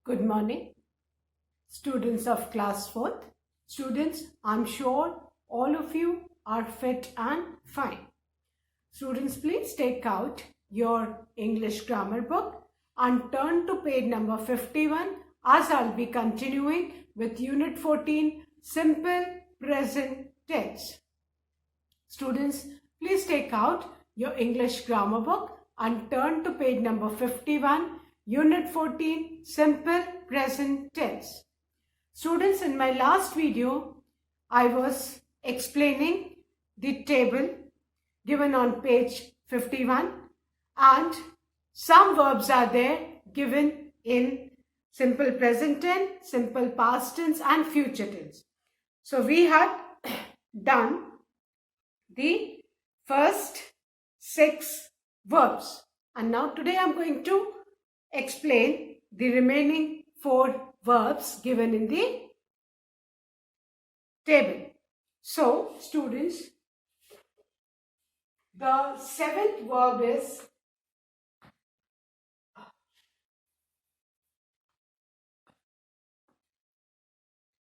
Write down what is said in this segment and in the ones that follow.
Good morning, students of class 4th. Students, I'm sure all of you are fit and fine. Students, please take out your English grammar book and turn to page number 51 as I'll be continuing with Unit 14, Simple Present Tense. Students, please take out your English grammar book and turn to page number 51, Unit 14, Simple Present Tense. Students, in my last video, I was explaining the table given on page 51 and some verbs are there given in simple present tense, simple past tense and future tense. So we had done the first 6 verbs and now today I'm going to explain the remaining 4 verbs given in the table. So students, the 7th verb is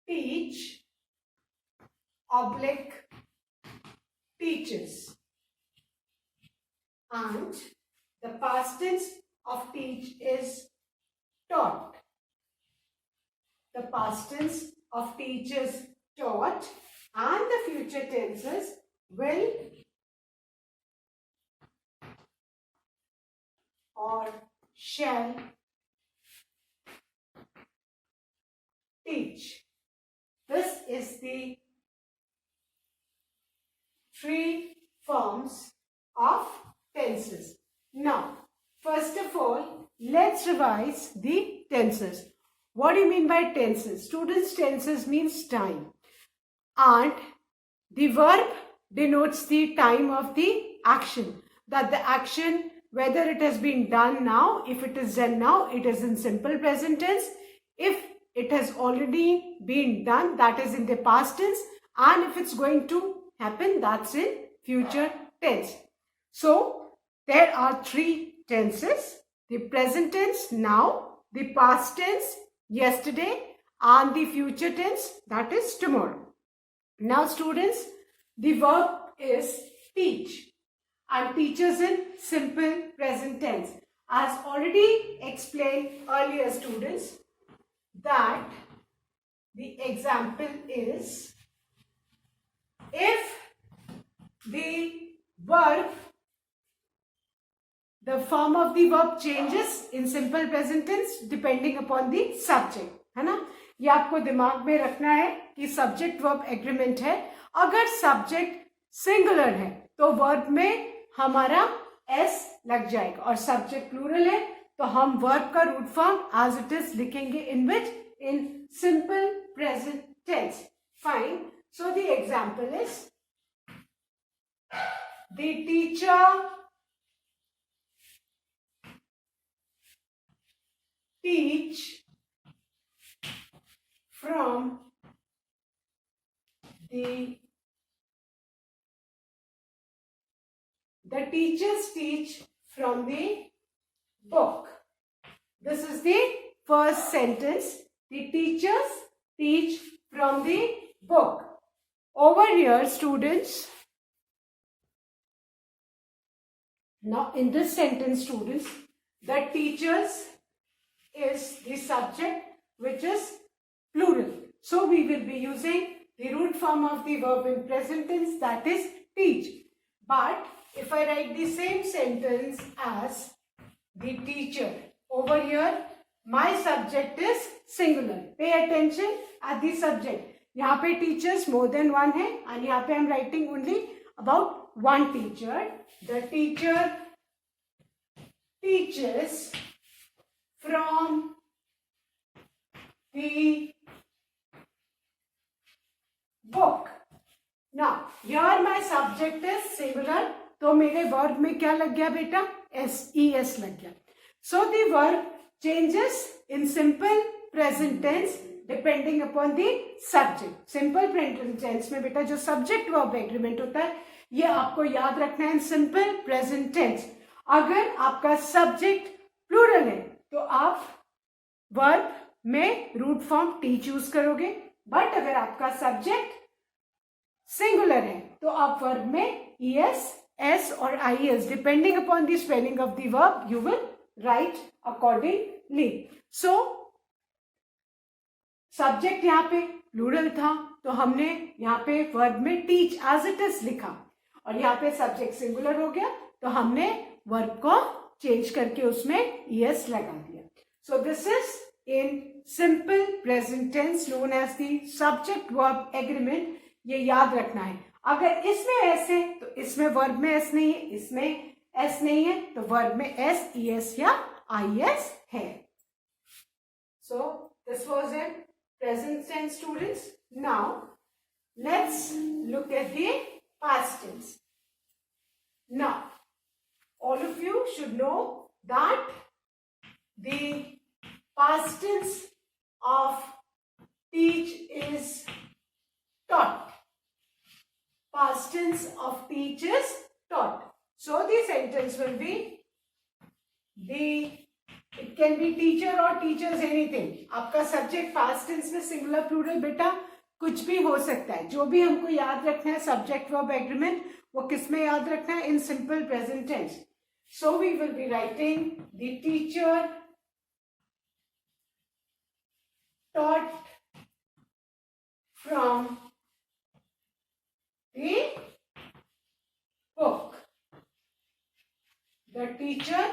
teach / teaches, and the past tense of teach is taught. The past tense of teach is taught and the future tenses will or shall teach. This is the 3 forms of tenses. Now, first of all, let's revise the tenses. What do you mean by tenses? Students, tenses means time. And the verb denotes the time of the action. That the action, whether it has been done now, if it is done now, it is in simple present tense. If it has already been done, that is in the past tense. And if it's going to happen, that's in future tense. So, there are 3 tenses. The present tense, now, the past tense, yesterday, and the future tense, that is tomorrow. Now students, the verb is teach and teaches in simple present tense. As already explained earlier students, that the example is if the verb, the form of the verb changes in simple present tense depending upon the subject, है ना? ये आपको दिमाग में रखना है कि subject verb agreement है. अगर सब्जेक्ट सिंगुलर है तो वर्ब में हमारा एस लग जाएगा और सब्जेक्ट प्लूरल है तो हम वर्ब का root form as it is लिखेंगे in which in simple present tense. Fine. So the example is the teacher teach from the teachers teach from the book. This is the first sentence. The teachers teach from the book. Over here, students, now in this sentence, students, the teachers is the subject which is plural. So we will be using the root form of the verb in present tense, that is teach. But if I write the same sentence as the teacher, over here my subject is singular. Pay attention at the subject. यहाँ पे teachers more than one है and यहाँ पे I'm writing only about one teacher. The teacher teaches from the book. Now, here my subject is singular. तो मेरे verb में क्या लग गया बेटा? S-E-S लग गया. So the verb changes in simple present tense depending upon the subject. Simple present tense में बेटा जो subject verb agreement होता है ये आपको याद रखना है in simple present tense. अगर आपका subject plural है तो आप वर्ब में रूट फॉर्म टी चूज करोगे, बट अगर आपका सब्जेक्ट सिंगुलर है तो आप वर्ब में ईएस, एस और IS depending upon the spelling of the verb you will write accordingly. So subject यहाँ पे प्लूरल था तो हमने यहाँ पे वर्ब में टीच एज इट इज लिखा, और यहाँ पे सब्जेक्ट सिंगुलर हो गया तो हमने वर्ब को चेंज करके उसमें ईएस लगा दिया. So this is in simple present tense known as the subject verb agreement. ये याद रखना है. अगर इसमें एस है तो इसमें वर्ब में एस नहीं है, इसमें एस नहीं है तो वर्ब में एस, ईएस या आईएस है. So this was it present tense, students. Now let's look at the past tense. Now all of you should know that the past tense of teach is taught. Past tense of teach is taught. So the sentence will be it can be teacher or teachers anything. आपका subject past tense में singular plural बेटा कुछ भी हो सकता है. जो भी हमको याद रखना है सब्जेक्ट वर्ब एग्रीमेंट वो किस में याद रखना है? In simple present tense. So we will be writing the teacher taught from the book. The teacher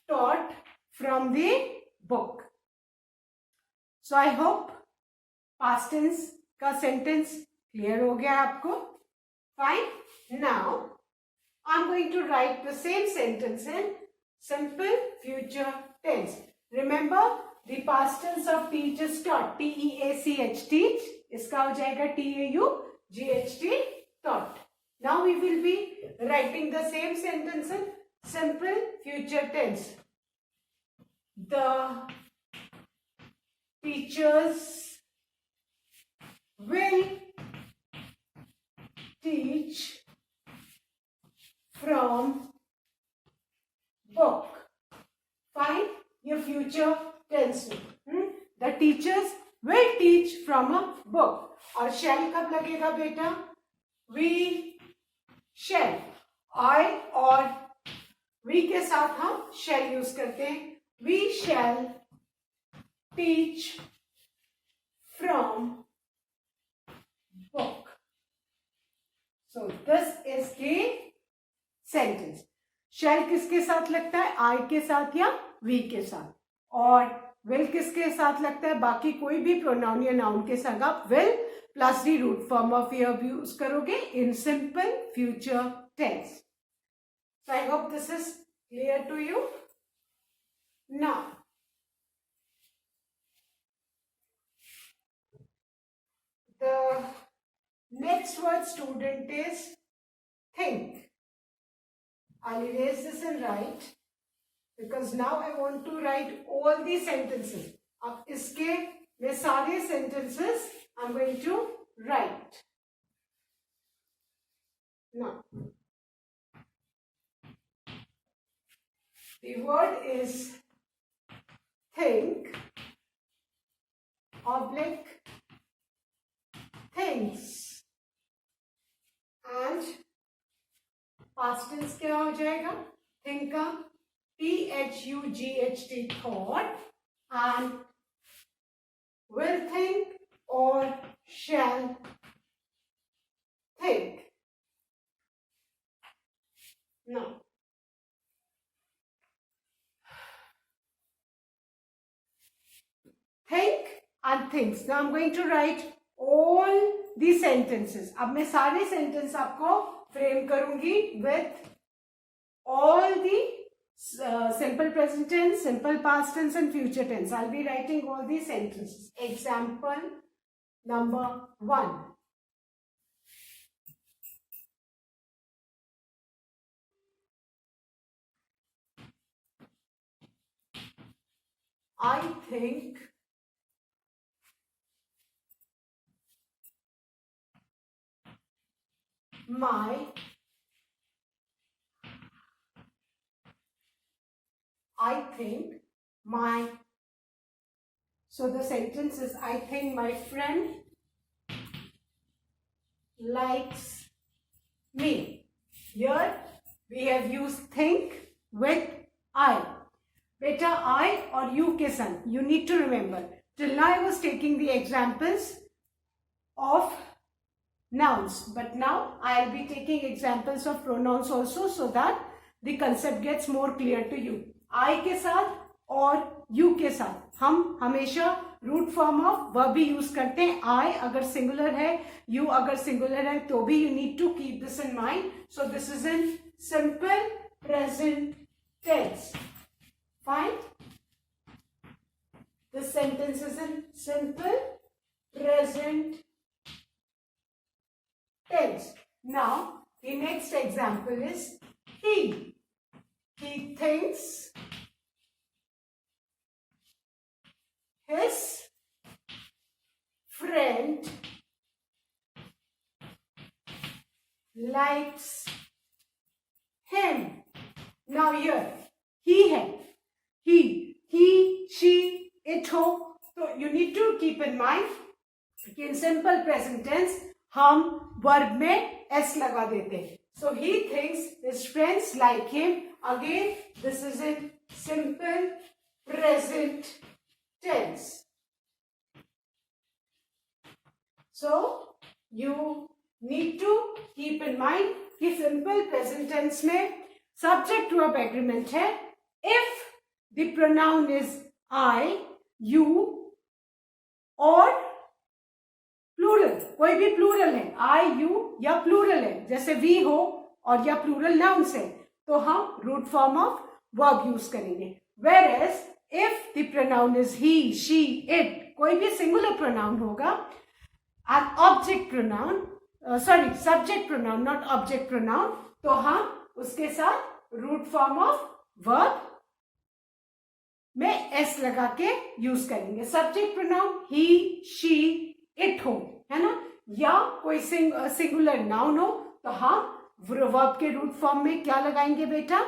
taught from the book. So I hope past tense का sentence clear हो गया आपको. Fine. Now I'm going to write the same sentence in simple future tense. Remember the past tense of teach is taught. T-E-A-C-H teach. इसका हो जाएगा T-A-U-G-H-T taught. Now we will be writing the same sentence in simple future tense. The teachers will teach from book. Fine. ये future tense में the teachers will teach from a book. और shall कब लगेगा बेटा? We shall. I और we के साथ हम shall यूज करते हैं. We shall teach from book. So this is the sentence. Shall किसके साथ लगता है? I के साथ या we के साथ. और will किसके साथ लगता है? बाकी कोई भी प्रोनाउन या नाउन के साथ आप will plus the root form of verb use करोगे in simple future tense. So I hope this is clear to you. Now the next word, student, is think. I'll erase this and write because now I want to write all the sentences. अब इसके मैं सारे sentences I'm going to write. Now the word is think oblique things and past tense क्या हो जाएगा? think का T-H-U-G-H-T thought and will think or shall think. Now think and things. Now I'm going to write all the sentences. अब मैं सारे sentences आपको frame करूंगी with all the simple present tense, simple past tense and future tense. I'll be writing all these sentences. Example number 1. I think my So the sentence is, I think my friend likes me. Here we have used think with I. Beta, I or you के संग. You need to remember. Till now I was taking the examples of nouns, but now I'll be taking examples of pronouns also, so that the concept gets more clear to you. I के साथ और you के साथ हम हमेशा root form of verb भी use करते हैं. I अगर सिंगुलर है, you अगर सिंगुलर है, तो भी you need to keep this in mind. So this is in simple present tense. Fine. This sentence is in simple present tense. Now the next example is he. He thinks his friend likes him. Now here he है, he, she, it हो. So you need to keep in mind कि in simple present tense हम verb में s लगा देते हैं. So he thinks his friends like him. Again, this is in simple present tense. So you need to keep in mind कि simple present tense में subject verb agreement है if the pronoun is I, you और plural. कोई भी plural है, I, you या plural है, जैसे we हो और या प्लूरल नाउन्स है, तो हम root form of verb use करेंगे. Whereas if the pronoun is he, she, it, कोई भी सिंगुलर प्रोनाउन होगा, an object pronoun, subject pronoun, not object pronoun, तो हम उसके साथ रूट फॉर्म ऑफ वर्ब में s लगा के यूज करेंगे. Subject pronoun he, she, it हो, है ना, या कोई सिंगुलर नाउन हो, तो हम वर्ब के रूट फॉर्म में क्या लगाएंगे बेटा?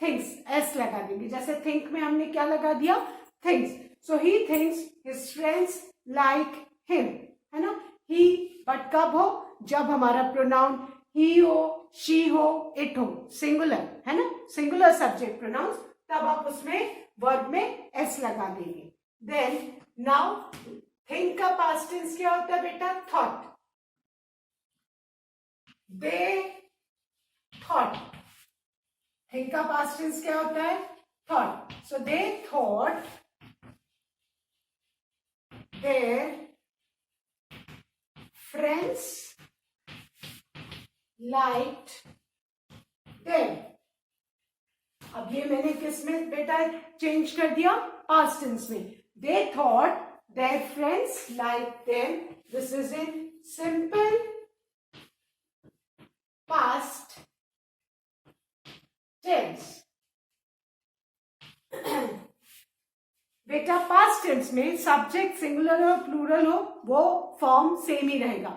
थिंग्स, s लगा देंगे. जैसे थिंक में हमने क्या लगा दिया? Things. So he thinks his friends like him, है ना. ही बट कब हो? जब हमारा प्रोनाउन ही हो, शी हो, इट हो, सिंगुलर, है ना, सिंगुलर सब्जेक्ट प्रोनाउंस, तब आप उसमें वर्ब में s लगा देंगे. देन नाउ थिंक का पास्ट टेंस क्या होता है बेटा? थॉट. They thought. थिंक का पास्ट टेंस क्या होता है? Thought. So they thought their friends liked them. अब ये मैंने किस में बेटा चेंज कर दिया? पास्ट टेंस में. They thought their friends like them. This is in simple past tense. बेटा पास्ट टेंस में सब्जेक्ट सिंगुलर हो प्लूरल हो वो फॉर्म सेम ही रहेगा,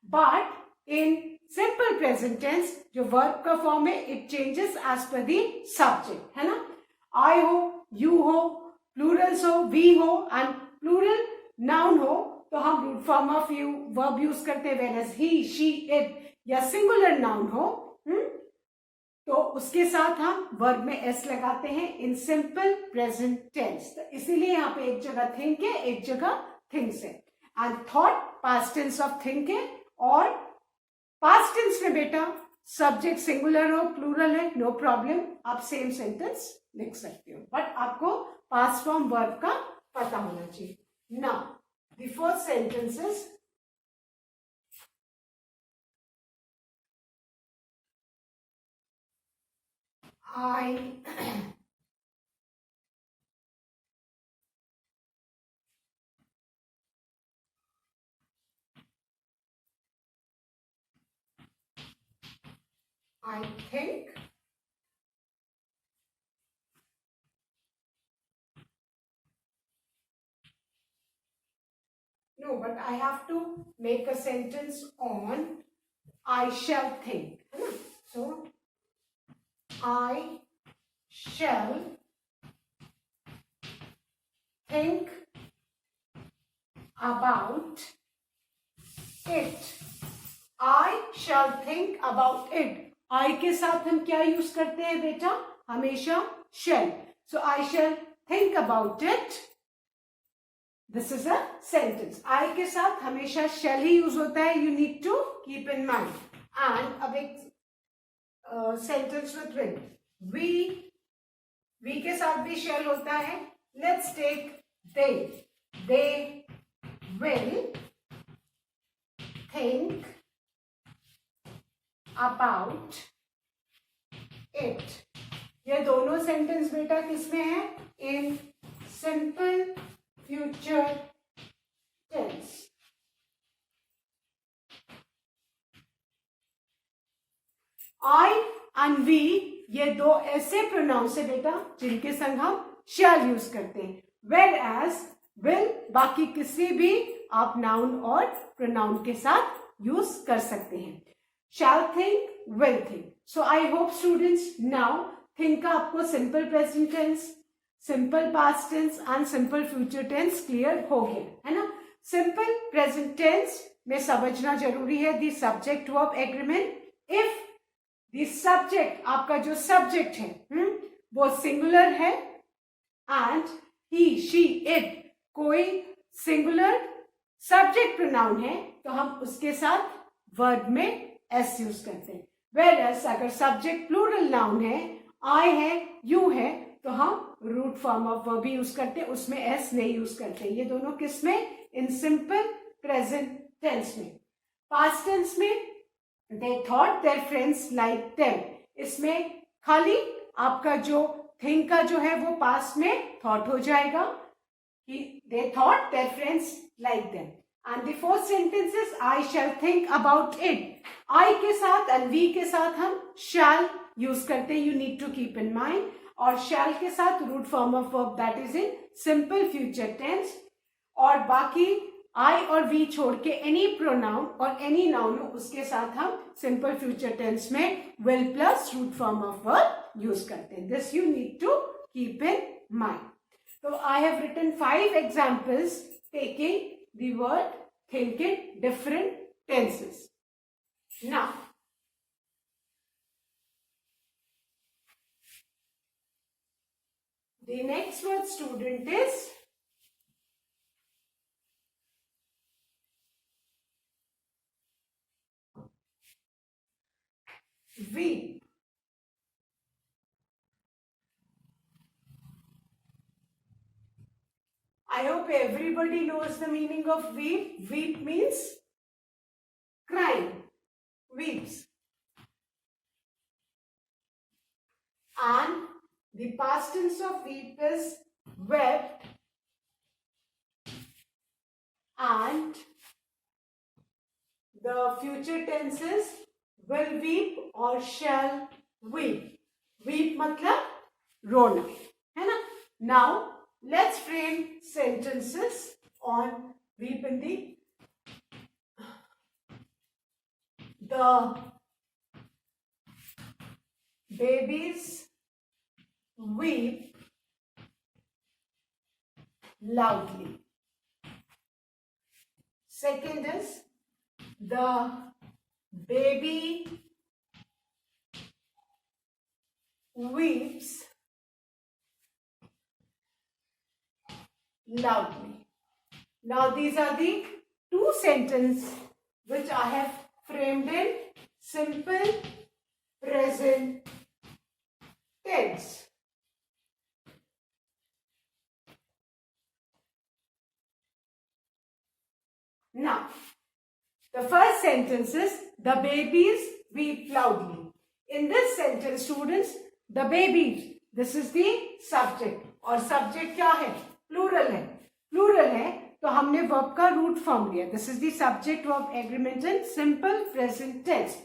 but in simple present tense जो वर्ब का फॉर्म है it changes as per the subject, है ना. आई हो, यू हो, प्लूरल्स हो, वी हो एंड प्लूरल नाउन हो, तो हम root form of you verb use करते हैं. वेरएज ही, शी, इट या सिंगुलर नाउन हो तो उसके साथ हम वर्ब में एस लगाते हैं इन सिंपल प्रेजेंट टेंस. तो इसीलिए यहाँ पे एक जगह थिंक है, एक जगह थिंग्स है. And thought past tense of think है, और पास्ट टेंस में बेटा सब्जेक्ट सिंगुलर हो प्लूरल है, नो प्रॉब्लम, आप सेम सेंटेंस लिख सकते हो, बट आपको पास्ट फॉर्म वर्ब का पता होना चाहिए. Now, the first sentence is I think no, but I have to make a sentence on I shall think. So I shall think about it. I shall think about it. I के साथ हम क्या use करते हैं बेटा? हमेशा shall. So I shall think about it. This is a sentence. I के साथ हमेशा shall ही यूज होता है. You need to keep in mind. And अब एक sentence with will. We के साथ भी shall होता है. Let's take they. They will think about it. ये दोनों सेंटेंस बेटा किसमें है? In simple future tense. I and we ये दो ऐसे प्रोनाउंस है बेटा जिनके संग हम shall यूज करते हैं. Whereas will बाकी किसी भी आप नाउन और प्रोनाउन के साथ यूज कर सकते हैं. Shall think, will think. So I hope students now think का आपको simple present tense, simple past tense and simple future tense clear हो गया है ना. Simple present tense में समझना जरूरी है the subject verb agreement. If the subject आपका जो subject है वो singular है and he, she, it कोई singular subject pronoun है तो हम उसके साथ verb में s यूज करते हैं. Whereas अगर सब्जेक्ट प्लूरल नाउन है, I है, you है, तो हम रूट फॉर्म ऑफ वर्ब भी यूज करते हैं, उसमें s नहीं यूज करते. ये दोनों किस में? इन सिंपल प्रेजेंट टेंस में. पास्ट टेंस में they thought their friends liked them. इसमें खाली आपका जो think का जो है वो पास्ट में thought हो जाएगा. They thought their friends liked them. And the fourth sentence is I shall think about it. I के साथ and we के साथ हम shall यूज करते हैं. You need to keep in mind. और shall के साथ root form of verb that is in simple future tense. और बाकी I और we छोड़ के any pronoun और any noun उसके साथ हम simple future tense में will plus root form of verb use करते हैं. This you need to keep in mind. So I have written 5 examples taking the word think in different tenses. Now, the next word student is weep. I hope everybody knows the meaning of weep. Weep means crying. Weeps. And the past tense of weep is wept. And the future tense is will weep or shall weep. Weep मतलब रोना, है ना? Now let's frame sentences on weep in the babies weep loudly. Second is the baby weeps loudly. Now these are the 2 sentences which I have framed in simple present tense. Now, the first sentence is the babies weep loudly. In this sentence, students, the babies, this is the subject. और subject क्या है? Plural है. Plural है तो हमने verb का root form लिया. This is the subject verb agreement in simple present tense.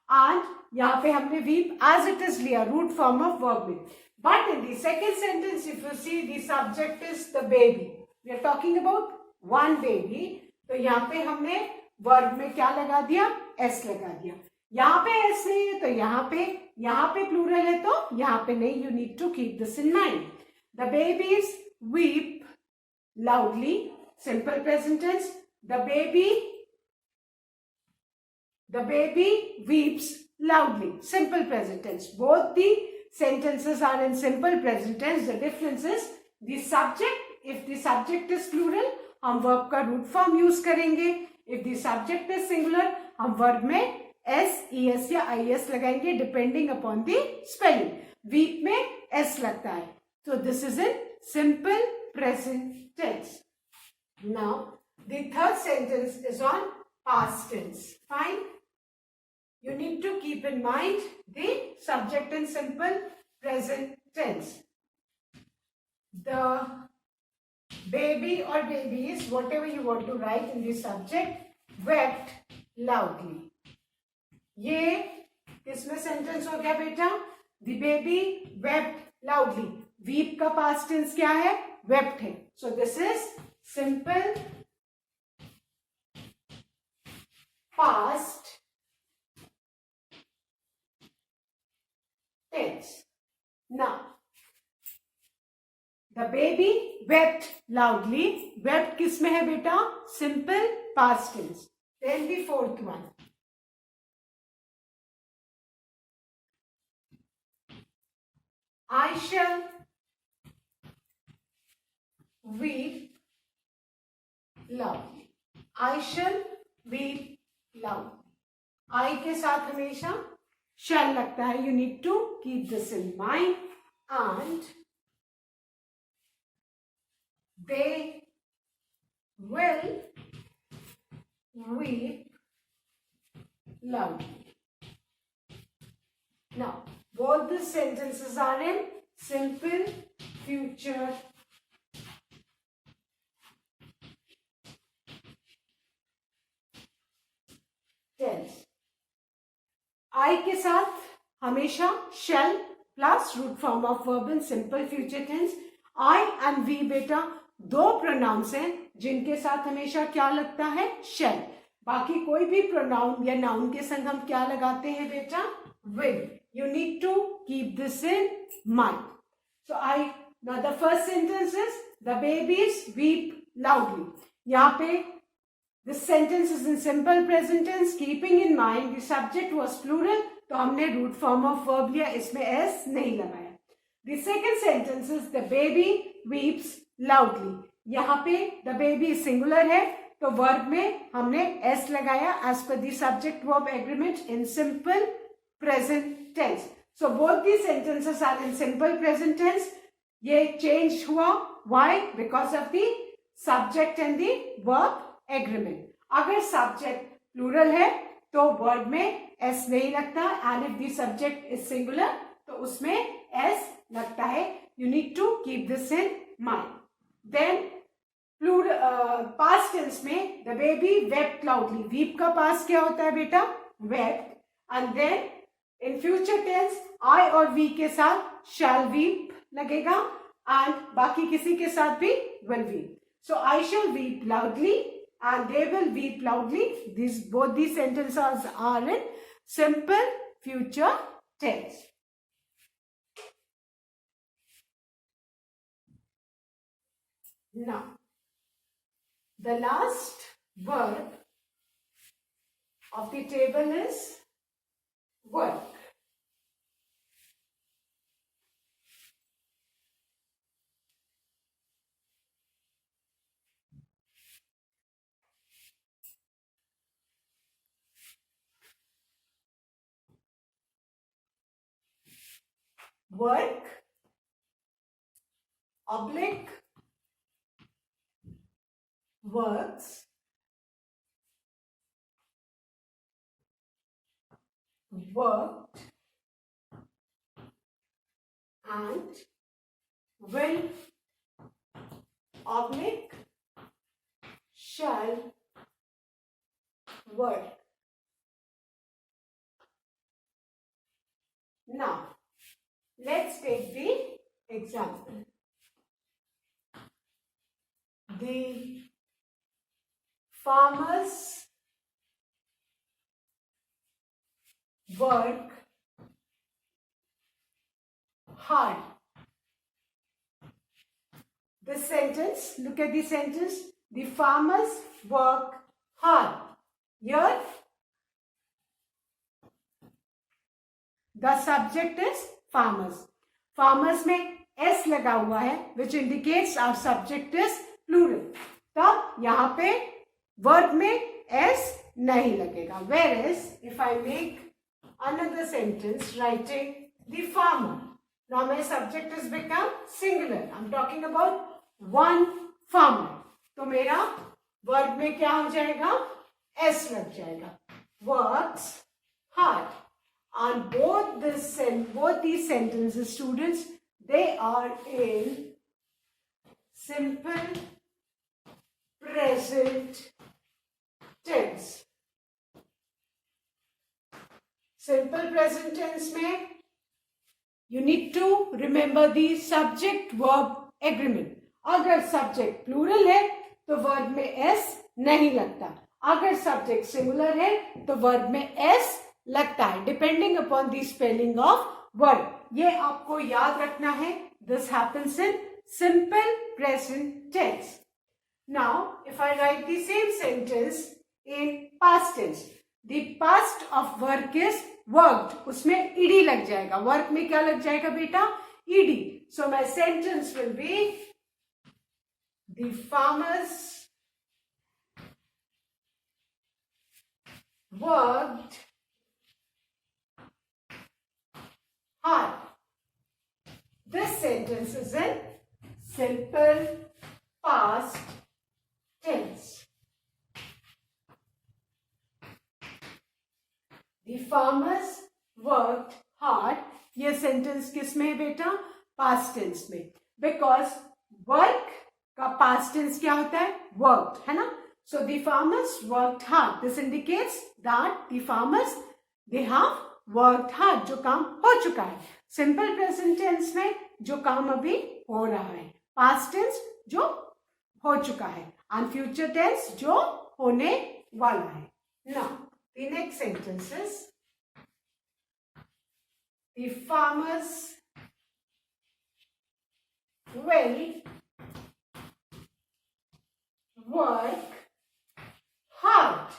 And यहाँ पे हमने weep as it is लिया root form of verb में. But in the second sentence, if you see, the subject is the baby. We are talking about one baby. तो यहाँ पे हमने verb में क्या लगा दिया? एस लगा दिया. यहाँ पे एस नहीं है तो यहाँ पे प्लूरल है तो यहाँ पे नहीं. You need to keep this in mind. The babies weep loudly simple present tense. The baby weeps loudly. Simple present tense. Both the sentences are in simple present tense. The difference is the subject. If the subject is plural, हम verb का root form use करेंगे. If the subject is singular, हम verb में s, es या is लगाएंगे depending upon the spelling. Weep में s लगता है. So this is in simple present tense. Now the third sentence is on past tense. Fine. You need to keep in mind the subject in simple present tense. The baby or babies, whatever you want to write in the subject, wept loudly. ये किसमें sentence हो गया बेटा? The baby wept loudly. Weep का past tense क्या है? Wept है. So this is simple past tense. Now, the baby wept loudly. Wept किसमें है बेटा? Simple past tense. Then the fourth one. I shall weep loudly. I shall weep loudly. I के साथ हमेशा shall लगता है. You need to keep this in mind. And they will weep loudly. Now, both the sentences are in simple future tense. I के साथ हमेशा shall plus root form of verb in simple future tense. I and we बेटा दो pronouns हैं जिनके साथ हमेशा क्या लगता है? Shall. बाकी कोई भी pronoun या noun के संग हम क्या लगाते हैं बेटा? Will. You need to keep this in mind. So now the first sentence is the babies weep loudly. यहाँ पे this sentence is in simple present tense. Keeping in mind the subject was plural, तो हमने root form of verb लिया, इसमें s नहीं लगाया. The second sentence is the baby weeps loudly. यहाँ पे the baby singular है, तो verb में हमने s लगाया as per the subject verb agreement in simple present tense. So both these sentences are in simple present tense. ये change हुआ. Why? Because of the subject and the verb agreement. अगर subject plural है तो verb में s नहीं लगता, and if the subject is singular तो उसमें s लगता है. You need to keep this in mind. Then plural past tense में the baby wept loudly. Weep का past क्या होता है बेटा? Wept. And then in future tense I और we के साथ shall weep लगेगा and बाकी किसी के साथ भी will weep. So I shall weep loudly and they will weep loudly. Both these sentences are in simple future tense. Now, the last verb of the table is work. Work, oblique, works, worked, and will, oblique, shall work. Now, let's take the example. The farmers work hard. This sentence, look at the sentence. the farmers work hard. Here the subject is farmers. Farmers में s लगा हुआ है which indicates our subject is plural. तब यहाँ पे verb में s नहीं लगेगा. Whereas if I make another sentence writing the farmer, now my subject has become singular. I'm talking about one farmer. तो मेरा verb में क्या हो जाएगा? s लग जाएगा. Works hard. And both these sentences, students, they are in simple present tense. Simple present tense में you need to remember the subject verb agreement. अगर subject plural है तो verb में s नहीं लगता. अगर subject singular है तो verb में s लगता है, depending upon the spelling of word. ये आपको याद रखना है. This happens in simple present tense. Now if I write the same sentence in past tense, the past of work is worked. उसमें ईडी लग जाएगा. वर्क में क्या लग जाएगा बेटा? ED. So my sentence will be the farmers worked hard. This sentence is in simple past tense. The farmers worked hard. ये sentence किस में है बेटा? past tense में. Because work का past tense क्या होता है? worked, है ना? So the farmers worked hard. This indicates that the farmers, they have work hard. जो काम हो चुका है. सिंपल प्रेजेंट टेंस में जो काम अभी हो रहा है. पास्ट टेंस जो हो चुका है. एंड फ्यूचर टेंस जो होने वाला है. Now the next sentence is the farmers will work hard.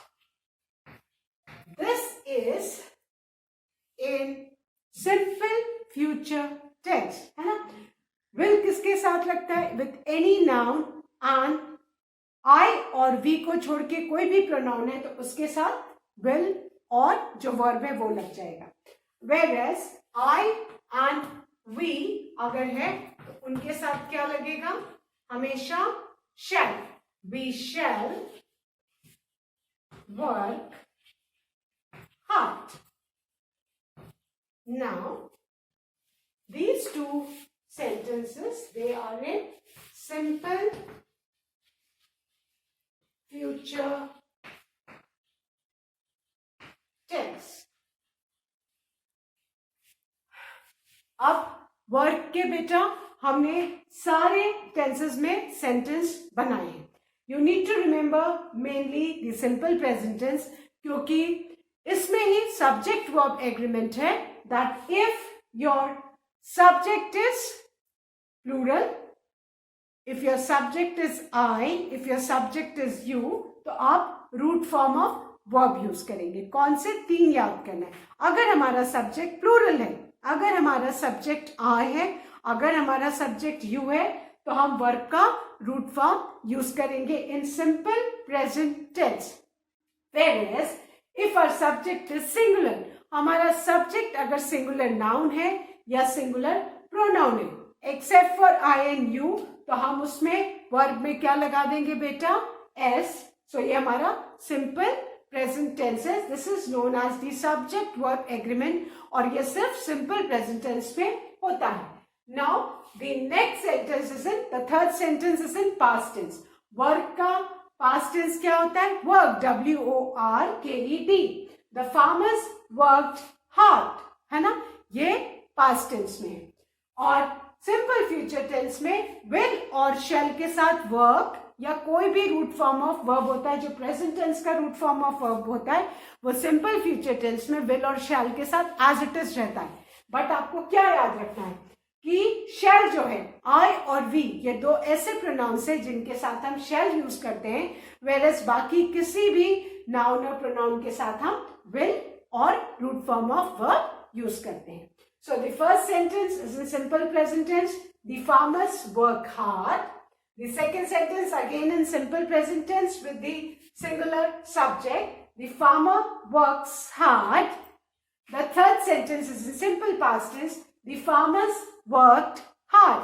This is in simple future tense, है ना? will किसके साथ लगता है? with any noun and I और we को छोड़ के कोई भी pronoun है तो उसके साथ will और जो verb है वो लग जाएगा. whereas I and we अगर है तो उनके साथ क्या लगेगा? हमेशा shall. we shall work hard. Now, these two sentences, they are in simple future tense. अब वर्क के बेटा हमने सारे टेंसेस में सेंटेंस बनाए हैं. You need to remember mainly the simple present tense, क्योंकि इसमें ही सब्जेक्ट वर्ब एग्रीमेंट है. that if your subject is plural, if your subject is I, if your subject is you, तो आप root form of verb use करेंगे. कौन से? 3 याद करना है. अगर हमारा सब्जेक्ट प्लूरल है, अगर हमारा सब्जेक्ट I है, अगर हमारा सब्जेक्ट you है, तो हम वर्ब का रूट फॉर्म यूज करेंगे in simple present tense. whereas if our subject is singular, हमारा सब्जेक्ट अगर सिंगुलर नाउन है या सिंगुलर प्रोनाउन है, except for I and you, तो हम उसमें वर्ब में क्या लगा देंगे बेटा? एस. सो ये हमारा सिंपल प्रेजेंट टेंस है. This is known as the subject verb agreement और ये सिर्फ सिंपल प्रेजेंट टेंस में होता है. Now the next sentence is in the third sentence is in past tense. Work का पास्ट टेंस क्या होता है? Work. WORKED. The farmers worked hard, है ना? ये पास्ट टेंस में है. और सिंपल फ्यूचर टेंस में विल और शैल के साथ वर्क या कोई भी रूट फॉर्म ऑफ वर्ब होता है. जो प्रेजेंट टेंस का रूट फॉर्म ऑफ वर्ब होता है वो सिंपल फ्यूचर टेंस में विल और शैल के साथ एज इट इज रहता है. बट आपको क्या याद रखना है कि shall जो है I और we ये दो ऐसे pronouns है जिनके साथ हम shall यूज करते हैं, whereas बाकी किसी भी noun और pronoun के साथ हम will और root form of verb use करते हैं. So the first sentence is in simple present tense. The farmers work hard. The second sentence again in simple present tense with the singular subject. The farmer works hard. The third sentence is in simple past tense. The farmers worked hard.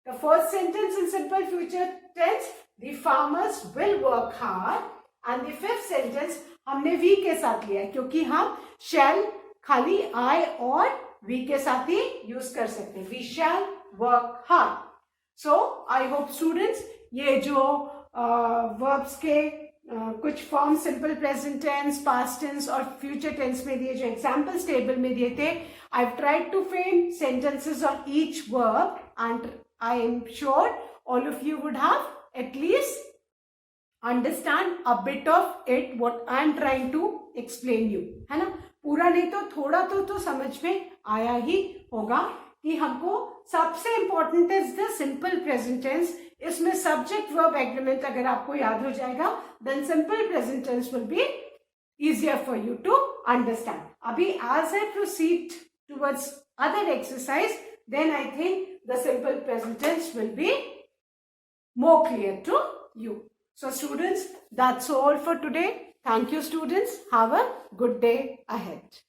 The fourth sentence in simple future tense. The farmers will work hard. And the fifth sentence हमने we के साथ लिया है क्योंकि हम shall खाली I और we के साथ ही यूज कर सकते हैं. We shall work hard. So I hope students ये जो verbs के कुछ form simple present tense, past tense और फ्यूचर टेंस में दिए जो एग्जाम्पल्स टेबल में दिए थे, I have tried to frame sentences on each verb and I am sure all of you would have at least understand a bit of it what I am trying to explain you, है ना. पूरा नहीं तो थोड़ा तो समझ में आया ही होगा कि हमको सबसे important is the simple present tense. इसमें सब्जेक्ट वर्ब एग्रीमेंट अगर आपको याद हो जाएगा then simple present tense will be easier for you to understand. Abhi as I proceed towards other exercise, then I think the simple present tense will be more clear to you. So students, that's all for today. Thank you students. Have a good day ahead.